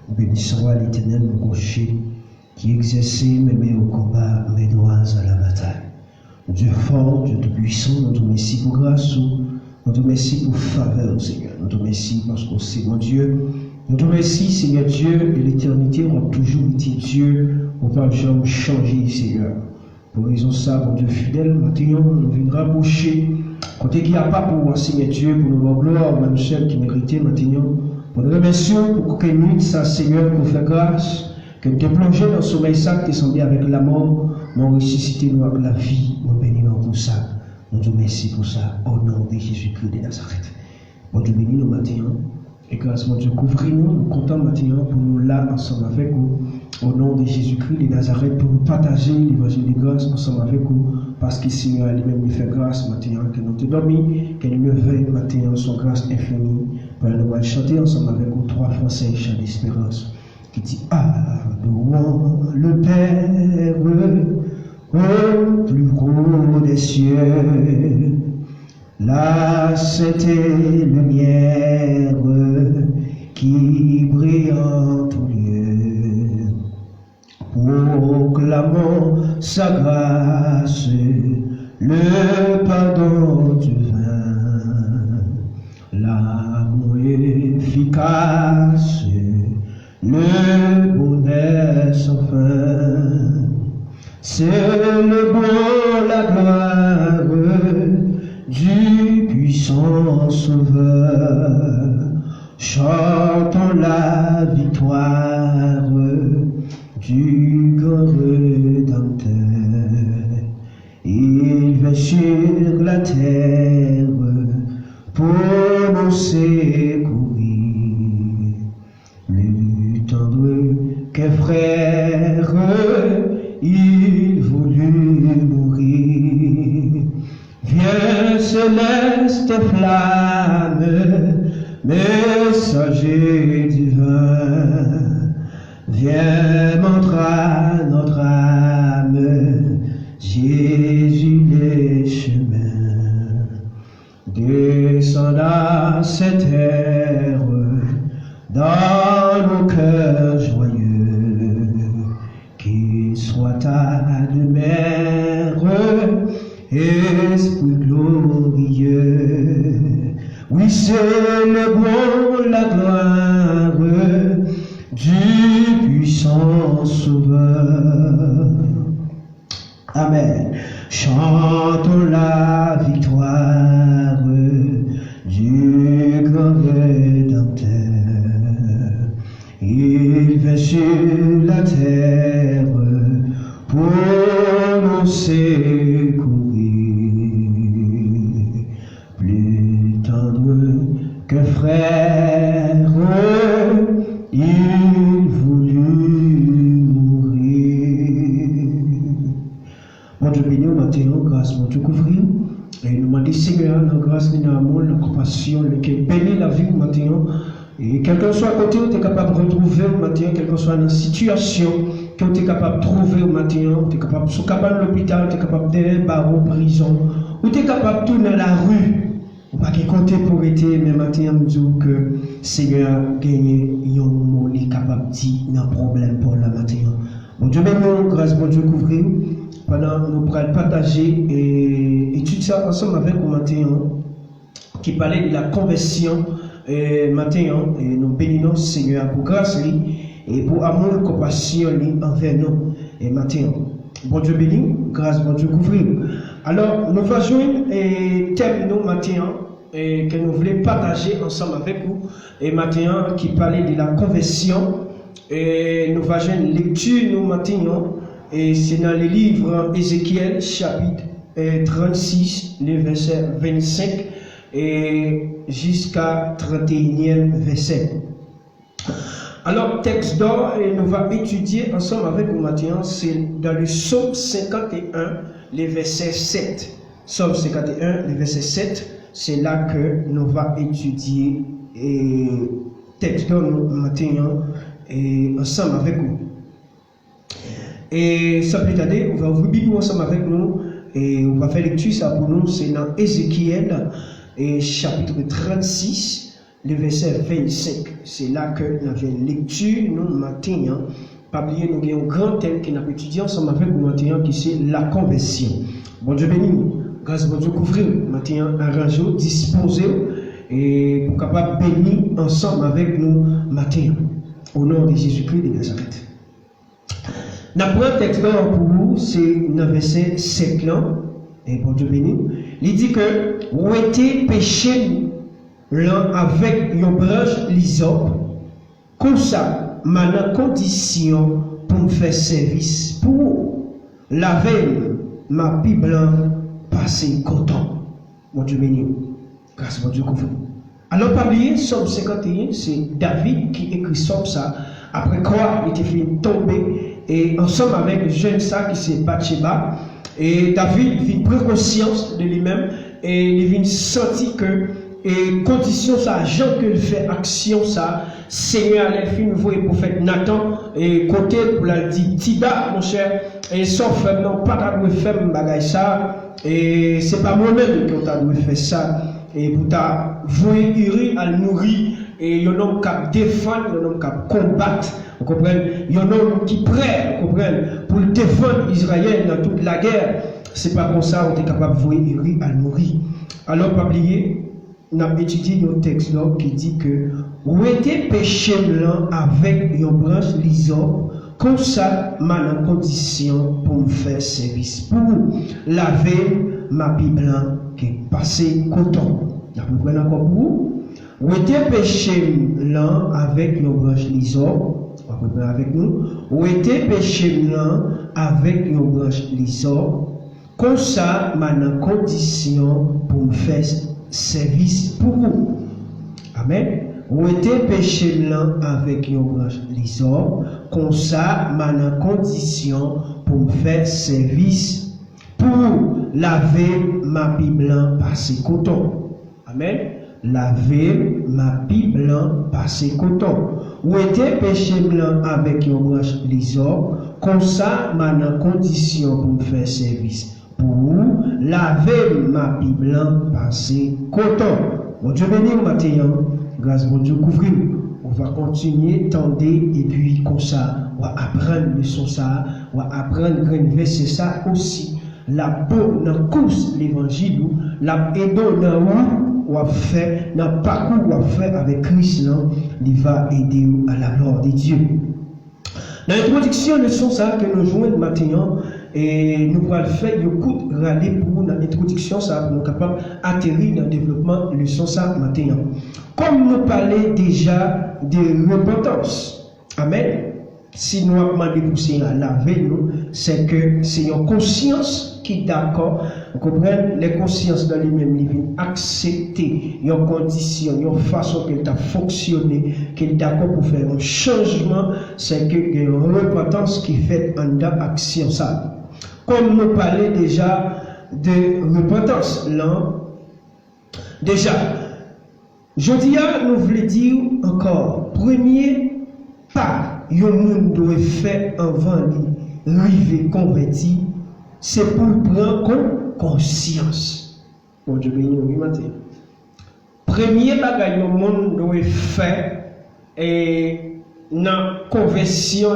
Bénissons à l'Éternel, mon rocher, qui exerçait mes mains au combat, mes doigts à la bataille. Dieu fort, Dieu tout-puissant, nous te remercions pour grâce, nous te remercions pour faveur, Seigneur. Nous te remercions parce que c'est mon Dieu. Nous te remercions, Seigneur Dieu, et l'éternité aura toujours été Dieu, on ne peut jamais changer, Seigneur. Pour raison ça, mon Dieu fidèle, maintenant, nous venons rapprocher, côté qu'il n'y a pas pour moi, Seigneur Dieu, pour nous gloire, même celle qui méritait maintenant. Pour nous remercier pour que nuit, ça, Seigneur, pour faire grâce, que nous te plongé dans le sommeil ça, qui est semblé avec la mort, nous ressuscité nous avec la vie, nous bénissons pour ça. Nous te remercions pour ça, au nom de Jésus-Christ de Nazareth. Bon Dieu bénis nous maintenant, et grâce mon Dieu couvre-nous, nous comptons maintenant pour nous là ensemble avec vous, au nom de Jésus-Christ de Nazareth, pour nous partager l'évangile de grâce ensemble avec vous, parce que le Seigneur lui-même nous fait grâce maintenant, que nous te dormis, que nous levons maintenant son grâce infinie, pour nous allons chanter ensemble avec vous 3 Français, chant d'espérance, qui dit adorons le Père au plus haut des cieux, la sainte lumière qui brille en tout lieu. Proclamons sa grâce, le pardon divin, l'amour efficace, le bonheur sans fin. C'est le bon, la gloire du puissant Sauveur. Chantons la victoire du grand Rédempteur. Il vient sur la terre pour nous secourir. Plus tendre qu'un frère, il voulut mourir. Viens céleste flamme, messager divin, viens montrer à notre âme Jésus les chemins. Descends à cette terre dans nos cœurs joyeux, qui soit ta demeure, Esprit glorieux. Oui, c'est le bon, la gloire du puissant Sauveur. Amen. Chantons la victoire du grand Rédempteur. Il vient sur la terre pour nous secourir. Plus tendre que frère, il voulut mourir. Mon Dieu béni, maintenant, grâce, mon Dieu couvrir. Et nous demandons, Seigneur, la grâce, l'amour, la compassion, lequel bénit la vie maintenant. Et quel que soit à côté, tu es capable de retrouver au matin, quelle que soit la situation que tu es capable de trouver au matin, tu es capable de capable de l'hôpital, tu es capable de barreau, prison, ou tu es capable de tourner dans la rue. On va compter pour être, mais maintenant, nous disons que Seigneur gagne, yon mot est capable de dire, il y a un problème pour la matin. Bon Dieu, béni, grâce, bon Dieu, couvrir. Pendant nous pourrons partager et étudier ça ensemble avec le matin, qui parlait de la conversion. Maintenant, nous bénissons Seigneur pour grâce et pour amour et compassion envers nous. Et maintenant, bon Dieu béni, grâce, bon Dieu couvrir. Alors, nous faisons un thème nous maintenant que nous voulons partager ensemble avec vous. Et maintenant, qui parlait de la conversion. Et nous faisons une lecture nous maintenant. Et c'est dans le livre Ézéchiel, chapitre 36, le verset 25. Et jusqu'à 31e verset. Alors, texte d'or, et nous allons étudier ensemble avec vous maintenant, c'est dans le psaume 51, le verset 7. Psaume 51, le verset 7, c'est là que nous allons étudier et texte d'or maintenant et ensemble avec vous. Et ça peut être, on va ouvrir Bible ensemble avec nous et on va faire lecture ça pour nous, c'est dans Ézéchiel. Et chapitre 36, le verset 25. C'est là que nous avons une lecture, nous, matin. Pas oublier, nous avons un grand thème que nous avons étudié ensemble avec nous matin, qui c'est la conversion. Bon Dieu béni, grâce à bon Dieu couvrir, matin, arrangé, disposé, et pour capable bénir ensemble avec nous matin. Au nom de Jésus-Christ de Nazareth. Notre texte pour vous, c'est dans le verset 5 là, et bon Dieu béni. Il dit que vous êtes péché l'un avec une branche l'hysope, comme ça, ma condition pour me faire service pour laver ma Bible passer coton. Mon Dieu béni. Grâce à mon Dieu couvre. Alors, pas oublier, Somme 51, c'est David qui écrit Somme ça. Après quoi, il était fini tomber et ensemble avec le jeune ça qui c'est Bathsheba. Et David vient prendre conscience de lui-même et il vient sentir que et condition ça, Jean que fait action ça, Seigneur allait fin voyer le prophète Nathan et côté pour la dit Tida mon cher et sauf non pas ta faire bagay ça et c'est pas moi-même qui t'a dû faire ça et pour ta voyer Uri à nourrir et un homme qui défendre, un homme qui combattre, vous comprenez, un homme qui prêt, vous comprenez, pour défendre Israël dans toute la guerre. C'est pas comme ça on est capable de voyer Uri à nourrir. Alors pas oublier on a étudié un texte là qui dit que vous êtes péché blanc avec une branche l'hysope, comme ça, ma condition pour me faire service. Pour laver ma Bible blanc qui est passé coton. Vous comprenez encore pour vous? Vous êtes péché blanc avec une branche l'hysope, vous comprenez avec nous? Vous êtes péché blanc avec une branche l'hysope, comme ça, ma condition pour me faire service pour vous. Amen. Ou êtes péché blanc avec une branche l'hysope, comme ça, ma condition pour me faire service pour laver ma Bible blanc passer coton. Amen. Laver ma Bible blanc passer coton. Ou êtes péché blanc avec une branche l'hysope, comme ça, ma condition pour me faire service pour laver ma Bible blanc passer coton. Mon Dieu béni au matin, grâce à mon Dieu couvrir. On va continuer, tendre, et puis comme ça, on va apprendre le son ça, on va apprendre le verset ça aussi. La bonne course l'évangile, la aidant dans où on va faire, dans le parcours on va faire avec Christ, il va aider à la gloire de Dieu. Dans l'introduction, le son ça que nous jouons le matin, et nous allons faire une coup de râler pour l'introduction, ça nous capable d'atterrir dans le développement le son ça matin. Comme nous parlons déjà de repentance, amen. Si nous avons demandé pour ça laver nous, c'est que c'est une conscience qui est d'accord. Vous comprenez? Les consciences dans lui-même, il vient accepter une condition, une façon qu'elle a fonctionné, qu'elle est d'accord pour faire un changement, c'est que il y a une repentance qui fait en action ça. Comme nous parlons déjà de repentance, là, déjà, je dis nous voulons dire encore, premier pas, le monde doit faire avant de arriver converti, c'est pour prendre conscience. Bon Dieu béni, oui, matin. Premier bagage le monde doit faire et dans conversion,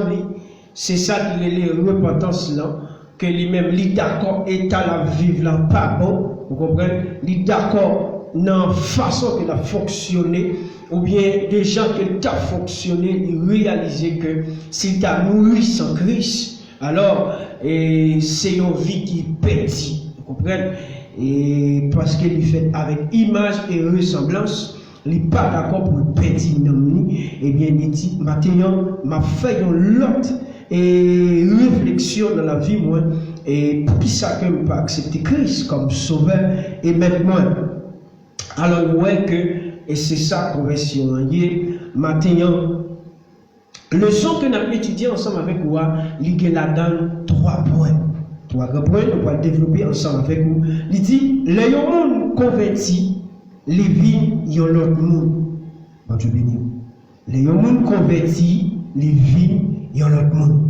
c'est ça qui est les repentance là, que lui-même, il d'accord et à la vivre là pas bon, vous comprenez? Il d'accord dans la façon qu'il a fonctionné, ou bien des gens qui ont fonctionné, ils réalisaient que s'il t'a nourri sans Christ, alors c'est une vie qui perdit, vous comprenez? Et parce qu'il fait avec image et ressemblance, il n'est pas d'accord pour le perdre, et bien il dit, maintenant, m'a fait une autre et réflexion dans la vie, moi, et pour qui ça que je peux accepter Christ comme sauveur et mettre moi. Alors, ouais que, et c'est ça conversion, maintenant, le son que nous avons étudié ensemble avec vous, il y a là-dedans 3 points. 3 points, on va développer ensemble avec vous. Il dit, les gens convertis, les vies, il y a l'autre monde. Bon Dieu béni. Les gens convertis, les vies, il y a l'autre monde.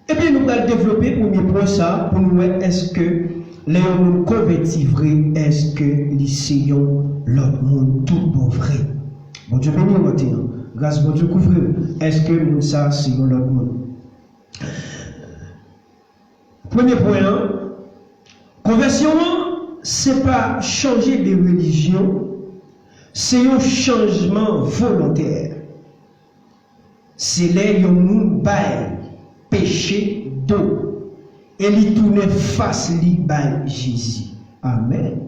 Et puis nous allons développer le premier point ça, pour nous voir est-ce que les gens convertis vrai, est-ce que les essayons l'autre monde tout bon vrai. Bon Dieu béni maintenant. Grâce bon Dieu couvre. Est-ce que nous ça c'est l'autre monde? Premier point, conversion, c'est pas changer de religion, c'est un changement volontaire. C'est là que nous bail péché d'eau et lui tourner face li bail Jésus. Amen.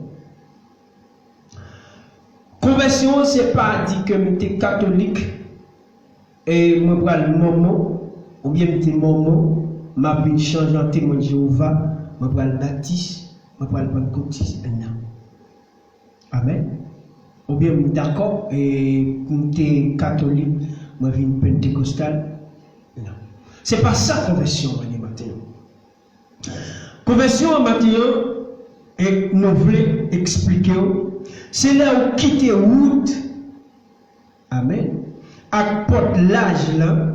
Conversion, c'est pas dire que je suis catholique et je prends le moment, ou bien je suis moment, je vais changer en témoin de Jéhovah, je prends le baptiste, je prends le pentecôtiste. Non. Amen. Ou bien je suis d'accord et je suis catholique, je vais pentecostal. Non. Ce n'est pas ça conversion, matin. Conversion en matin, et nous voulons expliquer. C'est là où quitter route, amen, à porte l'âge là,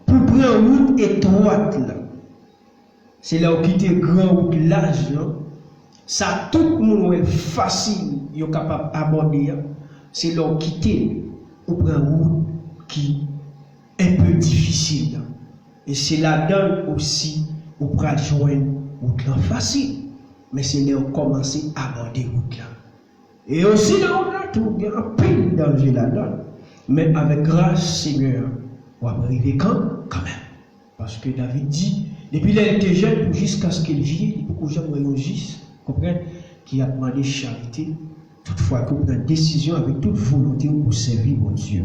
pour prendre route étroite là. C'est là où quitter grand route l'âge là. Ça tout le monde est facile, il est capable d'aborder. C'est là où quitter ou prendre route qui est un peu difficile. Et c'est là-dedans aussi où prendre joindre route là facile. Mais c'est là où commencer à aborder route là. Et aussi là où là, tout il y a un peu de danger là-dedans. Mais avec grâce, Seigneur, on va arriver quand même. Parce que David dit, depuis qu'il était jeune, jusqu'à ce qu'il vienne, il faut que j'aimerais juste, comprenez, qui a demandé charité, toutefois qu'on prenne décision avec toute volonté pour servir mon Dieu.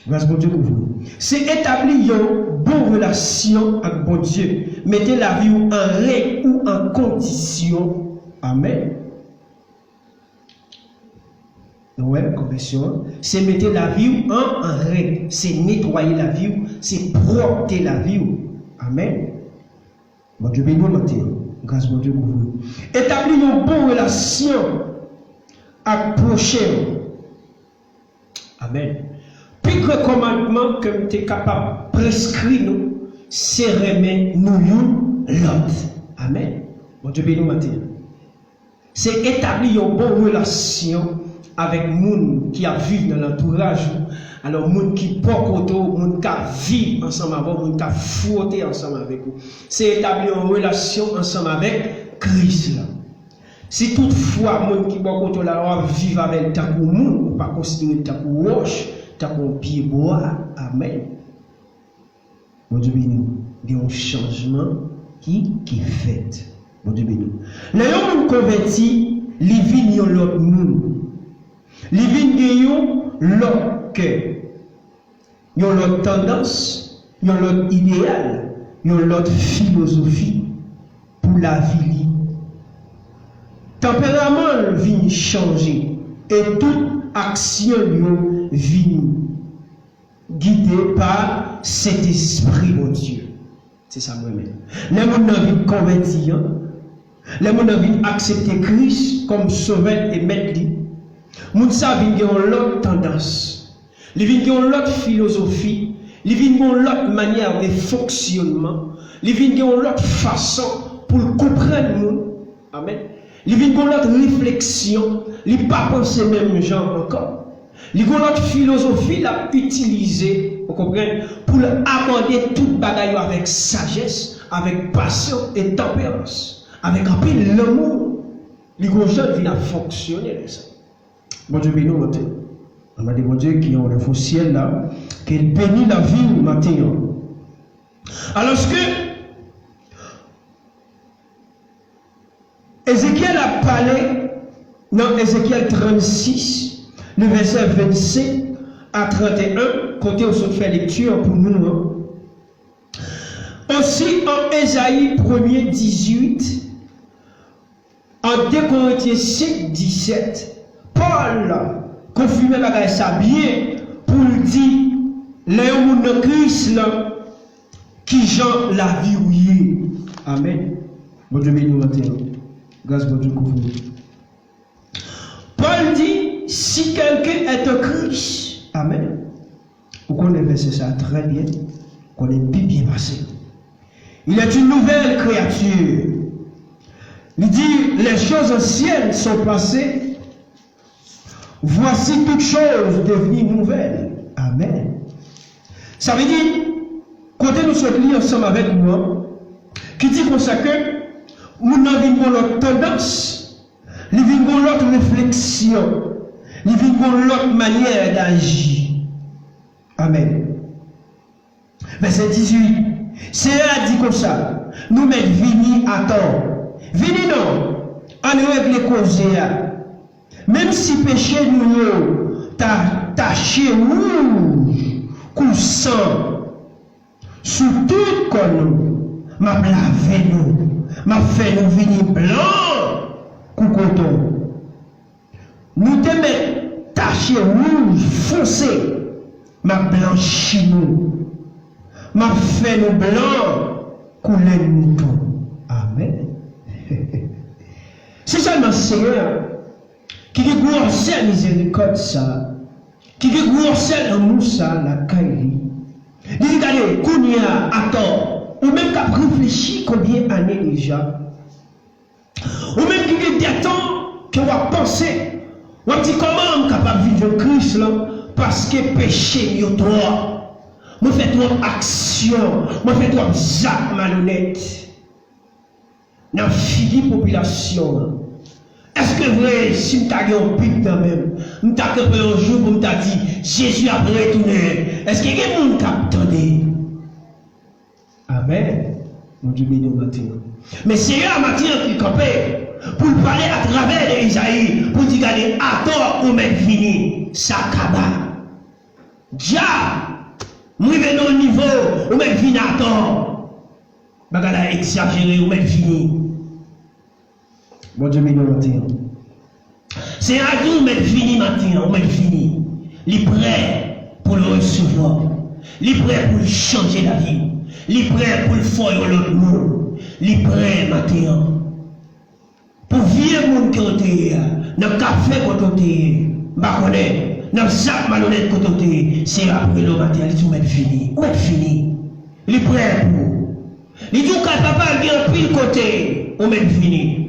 Grâce bon Dieu pour vous. C'est établir une bonne relation avec bon Dieu. Mettez la vie en règle ou en condition. Amen. Ouais, conversion. C'est mettre la vie en règle. C'est nettoyer la vie. C'est propter la vie. Amen. Bon Dieu béni matin. Grâce bon Dieu pour vous. Établir une bonne relation avec prochain. Amen. Puis le commandement que tu es capable de prescrire nous, c'est remettre nous l'autre. Amen. Bon Dieu béni matin. C'est établir une bonne relation avec les gens qui vivent dans l'entourage. Alors, les gens qui portent autour, les gens qui vivent ensemble avec vous, les gens qui frottent ensemble avec vous. C'est établir une relation ensemble avec Christ. Si toutefois, les gens qui portent autour là vivent avec le temps pour nous, ou pas considérer le temps pour roche, le temps pour pied bois. Amen. Bon Dieu béni. Il y a un changement qui est fait. Bon Dieu béni. Les gens convertis, ils vivent dans l'autre monde. Ils vivent dans l'autre cœur. Ils ont l'autre tendance, ils ont l'autre idéal, ils ont l'autre philosophie pour la vie. Tempérament vient changer et toute action vient guidée par cet esprit, mon Dieu. C'est ça moi-même. Les gens qui vivent convertir, les gens qui vivent accepter Christ comme sauveur et maître. Les gens qui ont l'autre tendance. Les gens qui ont l'autre philosophie, les gens qui ont l'autre manière de fonctionnement, les gens qui ont l'autre façon pour comprendre le monde. Amen. Les gens qui ont l'autre réflexion, les ne pas penser même genre encore. Les gens qui ont l'autre philosophie, la utiliser, vous comprenez, pour aborder toute bagaille avec sagesse, avec patience et tempérance, avec un peu l'amour. Les gens viennent fonctionner de ça. Bon Dieu béni matin. On a des bon Dieu qui ont le faux ciel là, qui bénit la vie matin. Alors que Ézéchiel a parlé dans Ézéchiel 36, le verset 27 à 31, côté où on fait lecture pour nous. Hein. Aussi en Ésaïe 1er 18, en 2 Corinthiens 5, 17, Paul confirme ça bien pour dire les gens de Christ qui gens la vie oui. Amen. Bon Dieu béni matin. Grâce bon Dieu pour vous. Paul dit si quelqu'un est un Christ, amen. Vous connaissez ça très bien, qu'on est bien passé. Il est une nouvelle créature. Il dit les choses anciennes sont passées. voici toutes choses devenues nouvelles. Amen. Ça veut dire, quand nous sommes ensemble avec moi, qui dit comme ça que nous avons l'autre tendance, nous avons l'autre réflexion, nous avons l'autre manière d'agir. Amen. Verset 18. C'est a dit comme ça. Nous mettons vini à tort. Vini non. On règle les causes. Même si péché nous taché rouge, coussant, sous tout comme m'a lavé nous, m'a fait nous venir blanc, coucoton. Nous te mettons taché rouge, foncé, m'a blanchi nous. M'a fait nous blanc, couler mouton. Amen. C'est seulement Seigneur qui a grossé la miséricorde ça, qui a grossé l'amour ça, la caille. Il dit, regardez, Kounia à tort, ou même qu'à réfléchir combien d'années déjà, ou même qui a des temps que vous pensez, ou dit comment on est capable de vivre Christ là, parce que péché est droit. Moi fais trop action, moi fais trop actes malhonnêtes. Dans la population, est-ce que vrai, si tu as un pic quand même, tu as un jour pour me dire Jésus a retourné, est-ce qu'il y a des gens qui attendent? Amen. Mon Dieu béni matin. Mais c'est là matin qui campait pour parler à travers Isaïe, pour dire regardez, à tort ou même fini, ça kaba. Diable. Nous venons au niveau où même fini à tort. Bagala exagéré ou même fini. Bon Dieu béni matin. C'est à nous même fini matin, ou même fini. Il est prêt pour le recevoir. Il est prêt pour changer la vie. Il est prêt pour le faire l'autre monde. Il est prêt matin. Pour vivre mon côté, dans le café côté, dans le sac malhonnête côté, c'est après le matin, il dit, mais fini. Où est fini? Il est prêt pour. Il dit, quand papa vient pile côté, on met fini.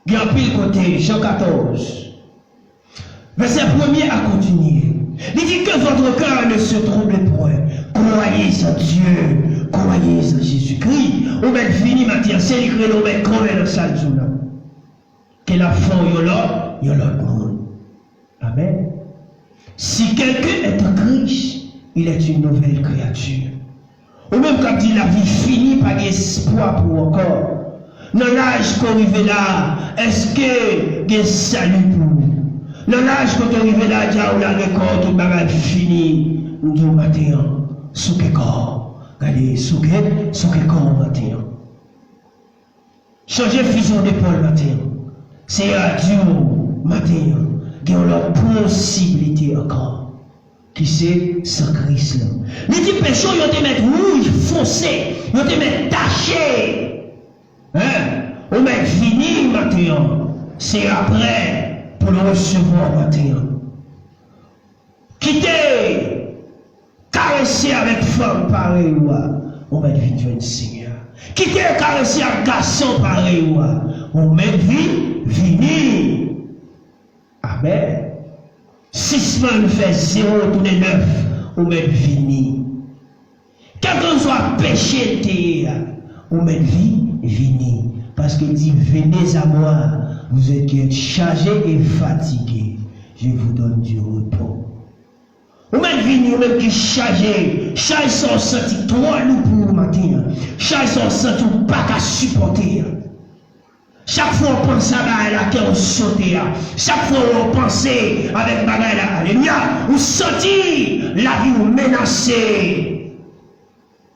Vient pile côté, Jean 14. Verset 1er à continuer. Il dit que votre cœur ne se trouble point. Croyez en Dieu, croyez en Jésus-Christ. On met fini matin, c'est l'écrit, on met quand même dans sa zone. Que la foi, il y a l'autre monde. Amen. Si quelqu'un est en Christ, il est une nouvelle créature. Ou même quand il a vie finie, pas d'espoir pour encore. Dans l'âge qu'on arrive là, est-ce que il y a salut pour nous? Dans l'âge qu'on arrive là, on a le corps, tout le bagage fini. Nous disons matin, sous quel corps? Regardez, sous quel corps matin? Changer fusion d'épaule matin. C'est à Dieu matin. Il y a la possibilité encore. Qui c'est sans Christ là. Les petits péchés, ils ont été mettre rouge, foncé, ils ont été mettre taché. Hein? On met fini maintenant. C'est après pour le recevoir maintenant. Quitter, caresser avec femme pareil, on met vite un Seigneur. Quitter, caresser avec garçon pareil, on met vite, venir. Amen. 6 man fait 0, tourner 9, on met vini. Quel que soit péché, on met vini. Parce qu'il dit, venez à moi, vous êtes qui êtes chargés et fatigués, je vous donne du repos. On met vini, on met qui chargé, chargé sans sentir 3 loups pour le matin, chargé sans sentir pas qu'à supporter. Chaque fois on pense à laquelle on saute, chaque fois on pense avec bagaille, alléluia, on sentit la vie menacée.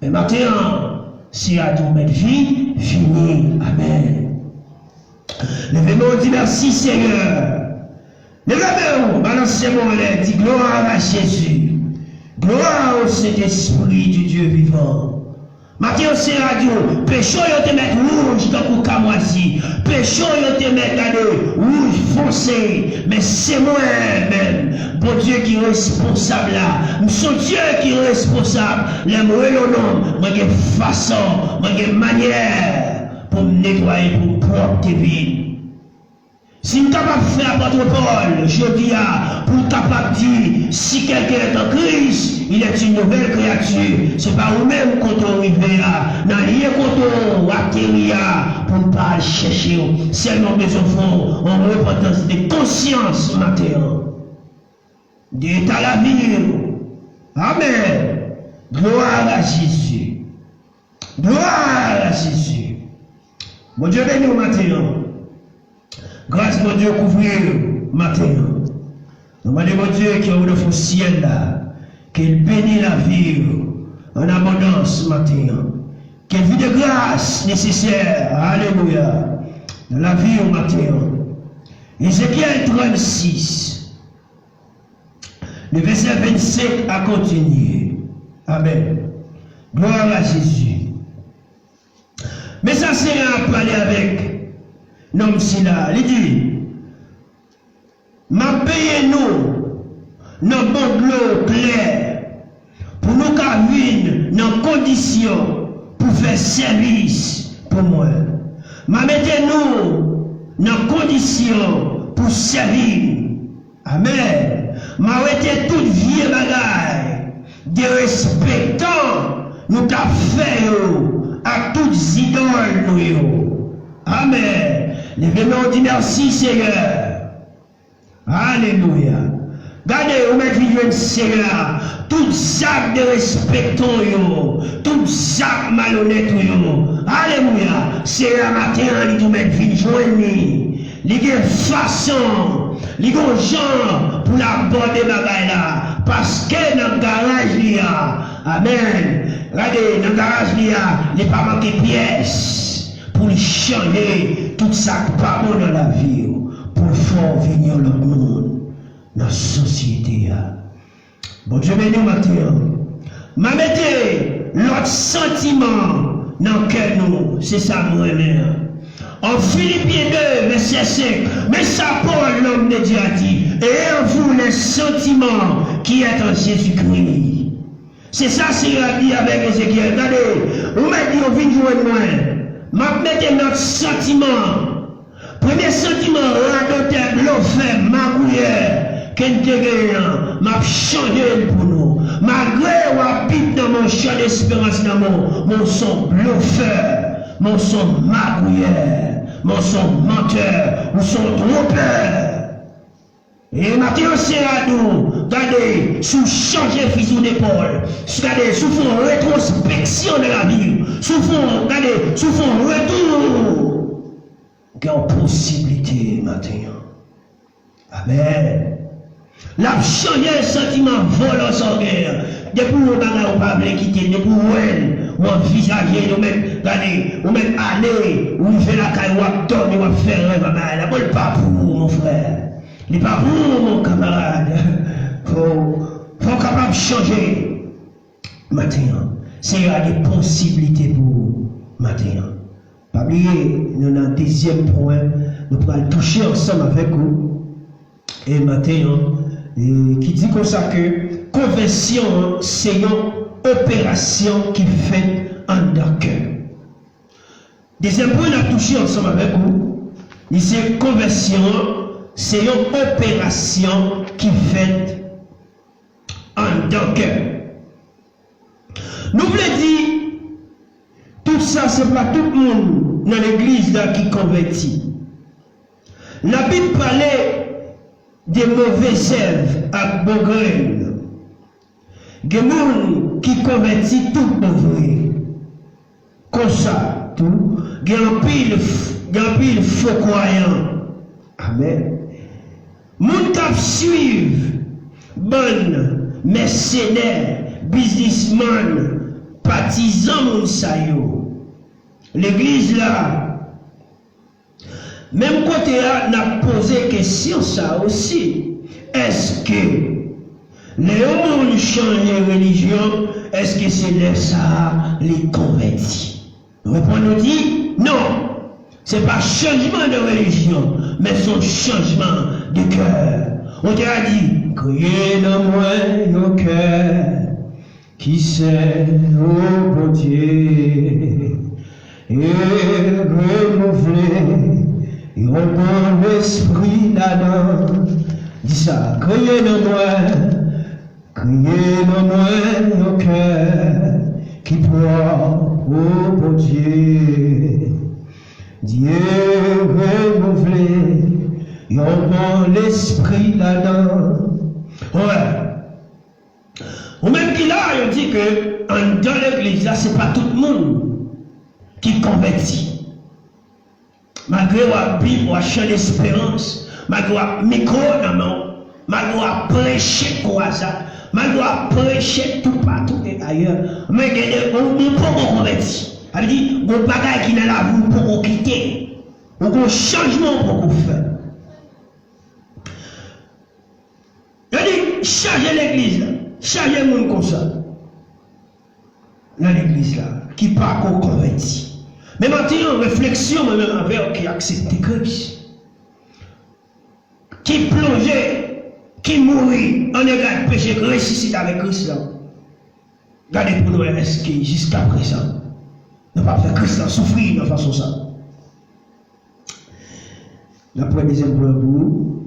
Mais maintenant, c'est à nous mettre vie, fini. Amen. Levez-moi, dit merci Seigneur. Levez-moi, balancez-moi, dit gloire à Jésus. Gloire au Saint-Esprit du Dieu vivant. Matin, c'est radio, péché, ils te mettent rouge dans le camoisi, péché, ils te mettent rouge foncé, mais c'est moi-même, bon Dieu qui est responsable là, c'est Dieu qui est responsable, les mots et le nom, moi j'ai façon, moi j'ai manière pour me nettoyer, pour me propre tes vies. Si nous sommes capables de faire apôtre Paul, je dis pour capable de dire, si quelqu'un est en crise, il est une nouvelle créature. Ce n'est pas vous-même quand on arrive là, dans rien quand on atterrit pour ne pas chercher, seulement des enfants en repentance de conscience matérielle. D'état à la vie. Amen. Gloire à Jésus. Gloire à Jésus. Mon Dieu béni au matin. Grâce mon Dieu couvrir matin. Demandez mon Dieu qui ouvre le ciel là, qu'il bénit la vie en abondance matin. Quelle vie de grâce nécessaire, alléluia, dans la vie au matin. Ézéchiel 36, le verset 27 a continué. Amen. Gloire à Jésus. Mais ça c'est à parler avec l'homme si là. Il dit, m'a payé nous, nos bons de l'eau claire, pour nous qu'à nos conditions pour faire service pour moi. M'a mettez nous nos conditions pour servir. Amen. M'a été toute vieille bagaille, de respectant nous qu'a fait à toutes idoles nous. Amen. Levez-moi, on dit merci Seigneur. Alléluia. Regardez, vous mettez le Seigneur, tout acte de respectons yo, tout acte malhonnête yo. Alléluia. Seigneur matin, il nous met vie journée. Il y a une façon, il y a un genre pour l'aborder ma là. Parce que dans le garage, il y a, amen. Regardez, dans le garage, il n'y a pas manqué de pièces pour changer tout ça qui n'est pas bon dans la vie, pour faire venir le monde dans la société. Bon Dieu béni matin. M'a mettez l'autre sentiment dans lequel nous, c'est ça mon aimé. En Philippiens 2, verset 5, mais ça Paul, l'homme de Dieu, a dit, et en vous les sentiments qui est en Jésus-Christ. C'est ça, c'est la vie avec Ézéchiel. Regardez, vous m'avez dit, on vient jouer de moi. M'a mettez notre sentiment. Premier sentiment, radoter, l'offre, ma bouillère, qu'elle te m'a changé pour nous. Malgré ou habite dans mon champ d'espérance, dans mon son bluffeur, mon son magouillère, mon son menteur, mon son trompeur. Et maintenant, c'est à nous, regardez, sous changer fusil d'épaule, regardez, sous fond rétrospection de la vie, sous fond, regardez, sous fond retour, quelle possibilité maintenant. Amen. La changer le sentiment volant sans guerre. Depuis où on va pas quitter, depuis où on envisager, on met, regardez, on met aller, on fait la caille, on dormir, on faire rêve, la bonne pas pour mon frère. Il n'est pas pour mon camarade. Faut capable de changer. Maintenant, c'est des possibilités pour maintenant. Pas oublier, nous avons un deuxième point, nous pourrons toucher ensemble avec vous. Et maintenant, qui dit comme ça que conversion, c'est une opération qui fait en cœur. Deuxième point, nous avons touché ensemble avec vous. C'est conversion, c'est une opération qui fait en cœur. Nous voulons dire, tout ça, ce n'est pas tout le monde dans l'église qui convertit. La Bible parlait des mauvaises œuvres à bon grain. Des gens qui convertit tout mauvais. Comme ça, tout. Il y a un pile faux croyant. Amen. Moun kap suivent, bon, mercenaires, businessman, partisans moun sa yo. L'église là, même côté là, n'a posé question ça aussi. Est-ce que les gens changent de religion, est-ce que c'est de ça les convertis? Réponse nous dit non. Ce n'est pas changement de religion, mais son changement de cœur. On t'a dit, criez dans moi au cœur, qui sait au bon Dieu, et renouveler Et on prend l'esprit là-dedans. Dis ça, criez dans moi nos cœurs qui croient au bon Dieu. Dieu renouvelé, et on prend l'esprit là-dedans. Ouais. Ou même qu'il a, il dit que dans l'église, là, c'est pas tout le monde qui convertit. Malgré la Bible, la chaîne d'espérance, malgré le micro dans la main, malgré prêcher croisade, malgré prêcher tout partout et ailleurs, mais on ne peut pas convertir. Ça veut dire, il y a des bagages qui sont là pour vous quitter, ou un changement pour vous faire. Il dit, changer l'église, changer le monde comme ça. Dans l'église là, qui ne pas converti. Mais maintenant, réflexion, même avec qui accepte Christ, qui plongeait, qui mourit en égard de péché, qui ressuscite avec Christ là. Regardez pour nous, est-ce que jusqu'à présent, ne pas faire Christ souffrir de façon ça. La première deuxième point pour vous,